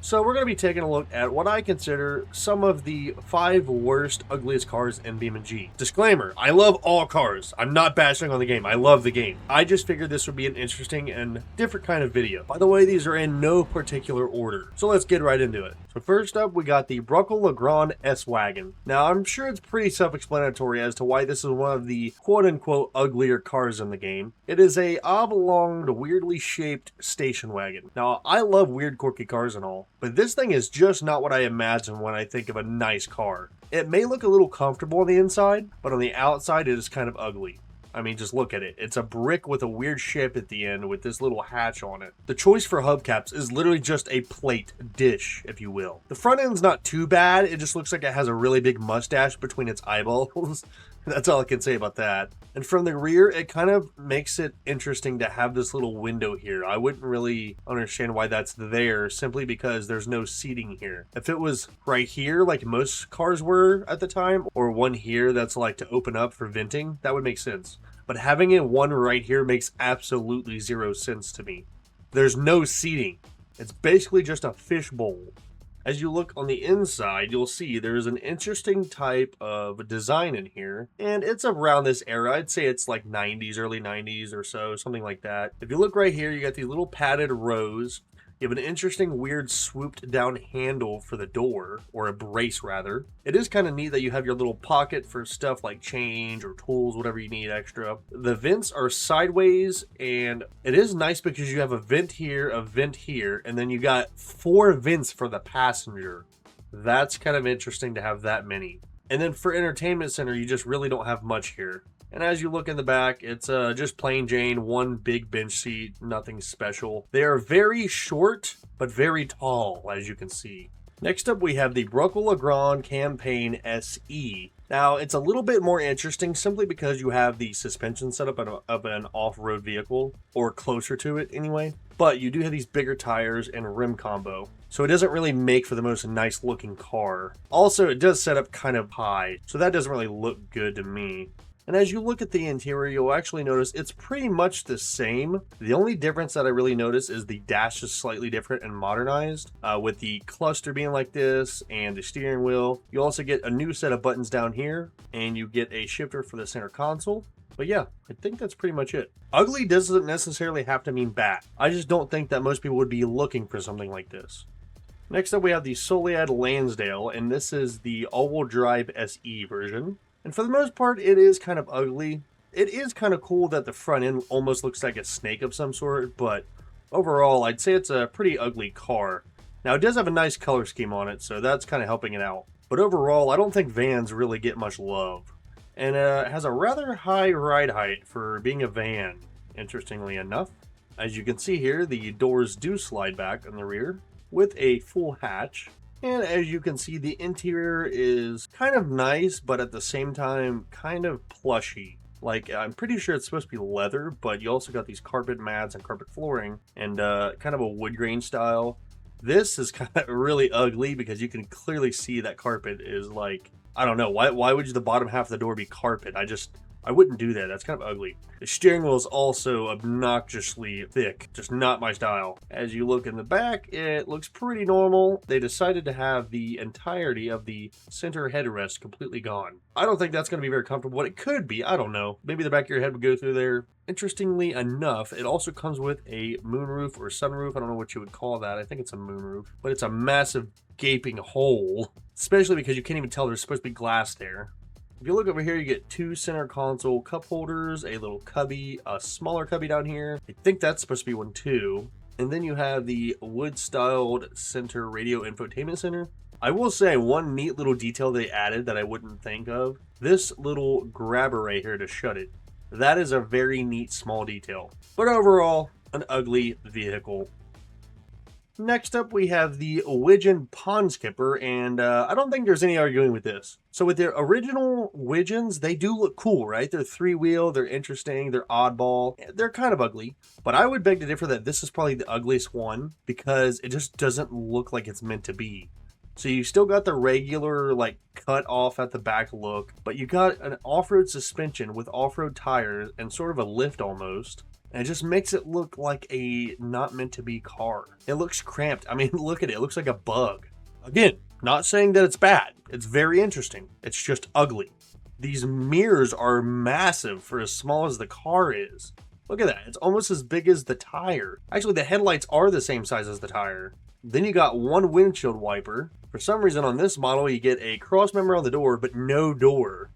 So we're going to be taking a look at what I consider some of the 5 worst, ugliest cars in BeamNG. Disclaimer, I love all cars. I'm not bashing on the game. I love the game. I just figured this would be an interesting and different kind of video. By the way, these are in no particular order. So let's get right into it. So first up, we got the Lron S-Wagon. Now, I'm sure it's pretty self-explanatory as to why this is one of the quote-unquote uglier cars in the game. It is a oblonged, weirdly shaped station wagon. Now, I love weird, quirky cars and all, but this thing is just not what I imagine when I think of a nice car. It may look a little comfortable on the inside, but on the outside it is kind of ugly. I mean, just look at it. It's a brick with a weird shape at the end with this little hatch on it. The choice for hubcaps is literally just a plate dish, if you will. The front end's not too bad. It just looks like it has a really big mustache between its eyeballs. That's all I can say about that. And from the rear, it kind of makes it interesting to have this little window here. I wouldn't really understand why that's there, simply because there's no seating here. If it was right here, like most cars were at the time, or one here that's like to open up for venting, that would make sense. But having it one right here makes absolutely zero sense to me. There's no seating. It's basically just a fishbowl. As you look on the inside, you'll see there's an interesting type of design in here, and it's around this era. I'd say it's like 90s, early 90s or so, something like that. If you look right here, you got these little padded rows. You have an interesting, weird, swooped down handle for the door, or a brace rather. It is kind of neat that you have your little pocket for stuff like change or tools, whatever you need extra. The vents are sideways, and it is nice because you have a vent here, and then you got 4 vents for the passenger. That's kind of interesting to have that many. And then for entertainment center, you just really don't have much here. And as you look in the back, it's just plain Jane, one big bench seat, nothing special. They are very short, but very tall, as you can see. Next up, we have the Lron Campaign SE. Now, it's a little bit more interesting simply because you have the suspension setup of an off-road vehicle, or closer to it anyway. But you do have these bigger tires and rim combo, so it doesn't really make for the most nice-looking car. Also, it does set up kind of high, so that doesn't really look good to me. And as you look at the interior, you'll actually notice it's pretty much the same. The only difference that I really notice is the dash is slightly different and modernized, with the cluster being like this and the steering wheel. You also get a new set of buttons down here, and you get a shifter for the center console. But yeah, I think that's pretty much it. Ugly doesn't necessarily have to mean bad. I just don't think that most people would be looking for something like this. Next up, we have the Solead Lansdale, and this is the all-wheel drive SE version. And for the most part, it is kind of ugly. It is kind of cool that the front end almost looks like a snake of some sort, but overall, I'd say it's a pretty ugly car. Now, it does have a nice color scheme on it, so that's kind of helping it out. But overall, I don't think vans really get much love. And it has a rather high ride height for being a van, interestingly enough. As you can see here, the doors do slide back in the rear with a full hatch. And as you can see, the interior is kind of nice, but at the same time, kind of plushy. Like, I'm pretty sure it's supposed to be leather, but you also got these carpet mats and carpet flooring, and kind of a wood grain style. This is kind of really ugly because you can clearly see that carpet is like, I don't know, why would the bottom half of the door be carpet? I wouldn't do that. That's kind of ugly. The steering wheel is also obnoxiously thick. Just not my style. As you look in the back, it looks pretty normal. They decided to have the entirety of the center headrest completely gone. I don't think that's going to be very comfortable, but it could be. I don't know. Maybe the back of your head would go through there. Interestingly enough, it also comes with a moonroof or sunroof. I don't know what you would call that. I think it's a moonroof. But it's a massive gaping hole, especially because you can't even tell there's supposed to be glass there. If you look over here, you get 2 center console cup holders, a little cubby, a smaller cubby down here. I think that's supposed to be one too. And then you have the wood-styled center radio infotainment center. I will say one neat little detail they added that I wouldn't think of. This little grabber right here to shut it. That is a very neat small detail. But overall, an ugly vehicle. Next up, we have the Wijon Pond Skipper, and I don't think there's any arguing with this. So with their original Wijons, they do look cool, right? They're 3-wheel, they're interesting, they're oddball, they're kind of ugly. But I would beg to differ that this is probably the ugliest one because it just doesn't look like it's meant to be. So you still got the regular, like, cut off at the back look, but you got an off-road suspension with off-road tires and sort of a lift almost. And it just makes it look like a not meant to be car. It looks cramped. I mean, look at it. It looks like a bug. Again, not saying that it's bad. It's very interesting. It's just ugly. These mirrors are massive for as small as the car is. Look at that. It's almost as big as the tire. Actually, the headlights are the same size as the tire. Then you got one windshield wiper. For some reason on this model, you get a cross member on the door, but no door.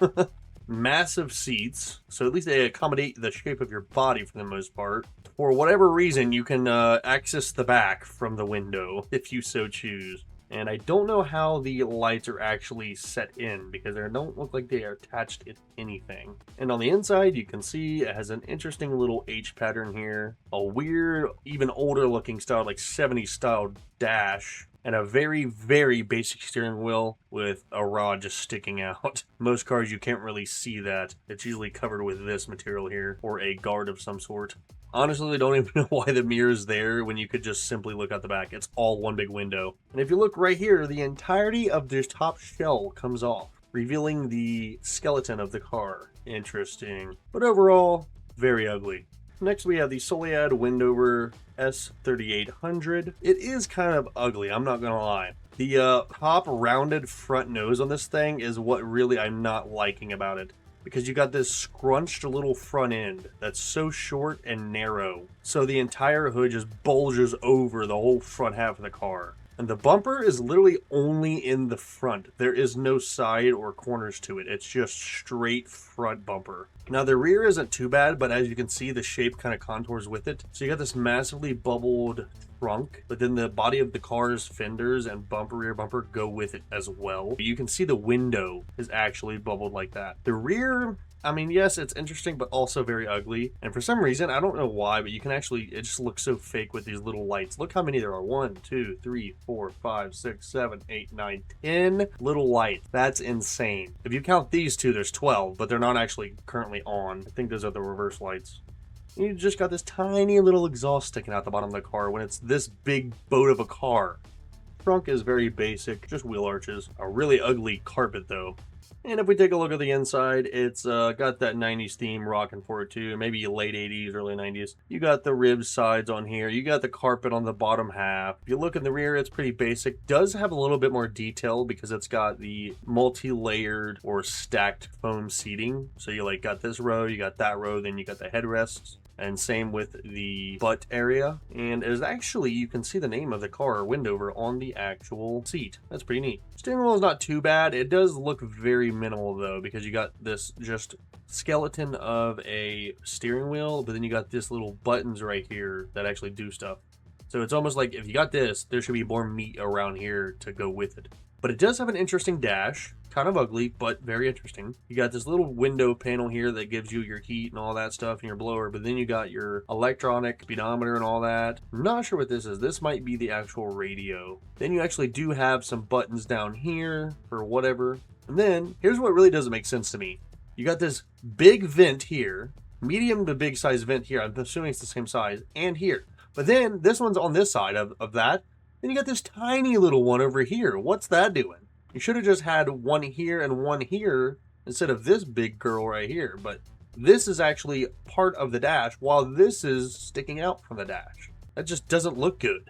Massive seats, so at least they accommodate the shape of your body for the most part. For whatever reason, you can access the back from the window if you so choose. And I don't know how the lights are actually set in because they don't look like they are attached to anything. And on the inside, you can see it has an interesting little H pattern here. A weird, even older looking style, like 70s style dash. And a very, very basic steering wheel with a rod just sticking out. Most cars, you can't really see that. It's usually covered with this material here or a guard of some sort. Honestly, I don't even know why the mirror is there when you could just simply look out the back. It's all one big window. And if you look right here, the entirety of this top shell comes off, revealing the skeleton of the car. Interesting. But overall, very ugly. Next, we have the Solead Windover S3800. It is kind of ugly, I'm not gonna lie. The top rounded front nose on this thing is what really I'm not liking about it. Because you got this scrunched little front end that's so short and narrow. So the entire hood just bulges over the whole front half of the car. And the bumper is literally only in the front. There is no side or corners to it. It's just straight front bumper. Now the rear isn't too bad, but as you can see, the shape kind of contours with it. So you got this massively bubbled trunk, but then the body of the car's fenders and rear bumper go with it as well. You can see the window is actually bubbled like that. The rear, I mean, yes, it's interesting, but also very ugly. And for some reason, I don't know why, but you can actually, it just looks so fake with these little lights. Look how many there are. 1, 2, 3, 4, 5, 6, 7, 8, 9, 10 little lights. That's insane. If you count these two, there's 12, but they're not actually currently on. I think those are the reverse lights. You just got this tiny little exhaust sticking out the bottom of the car when it's this big boat of a car. Trunk is very basic, just wheel arches. A really ugly carpet though. And if we take a look at the inside, it's got that 90s theme rocking for it too, maybe late 80s, early 90s. You got the rib sides on here, you got the carpet on the bottom half. If you look in the rear, it's pretty basic. Does have a little bit more detail because it's got the multi-layered or stacked foam seating. So you like got this row, you got that row, then you got the headrests. And same with the butt area. And it is actually, you can see the name of the car, Windover, on the actual seat. That's pretty neat. Steering wheel is not too bad. It does look very minimal though, because you got this just skeleton of a steering wheel, but then you got this little buttons right here that actually do stuff. So it's almost like if you got this, there should be more meat around here to go with it. But it does have an interesting dash. Kind of ugly, but very interesting. You got this little window panel here that gives you your heat and all that stuff and your blower, but then you got your electronic speedometer and all that. I'm not sure what this is. This might be the actual radio. Then you actually do have some buttons down here for whatever. And then here's what really doesn't make sense to me. You got this big vent here, medium to big size vent here. I'm assuming it's the same size, and here. But then this one's on this side of that. Then you got this tiny little one over here. What's that doing? You should have just had one here and one here instead of this big girl right here. But this is actually part of the dash while this is sticking out from the dash. That just doesn't look good.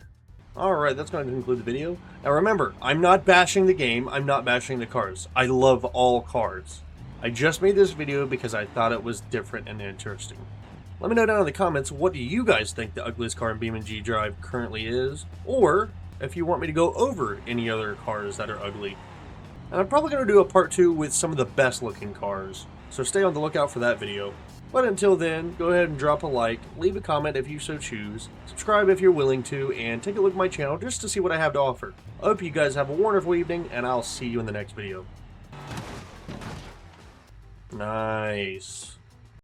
Alright, that's going to conclude the video. Now remember, I'm not bashing the game. I'm not bashing the cars. I love all cars. I just made this video because I thought it was different and interesting. Let me know down in the comments, what do you guys think the ugliest car in BeamNG.drive currently is? Or if you want me to go over any other cars that are ugly. And I'm probably going to do a part 2 with some of the best looking cars. So stay on the lookout for that video. But until then, go ahead and drop a like, leave a comment if you so choose, subscribe if you're willing to, and take a look at my channel just to see what I have to offer. I hope you guys have a wonderful evening, and I'll see you in the next video. Nice.